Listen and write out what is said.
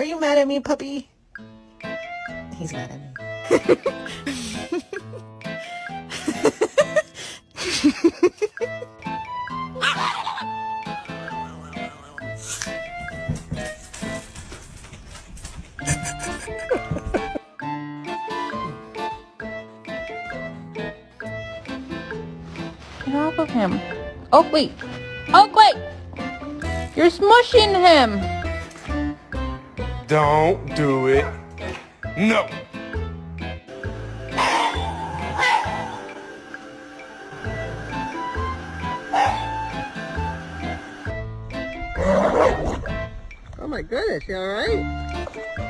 Are you mad at me, puppy? He's mad at me. Get off of him. Oakley! Oakley! You're smushing him! Don't do it. No. Oh my goodness, you alright?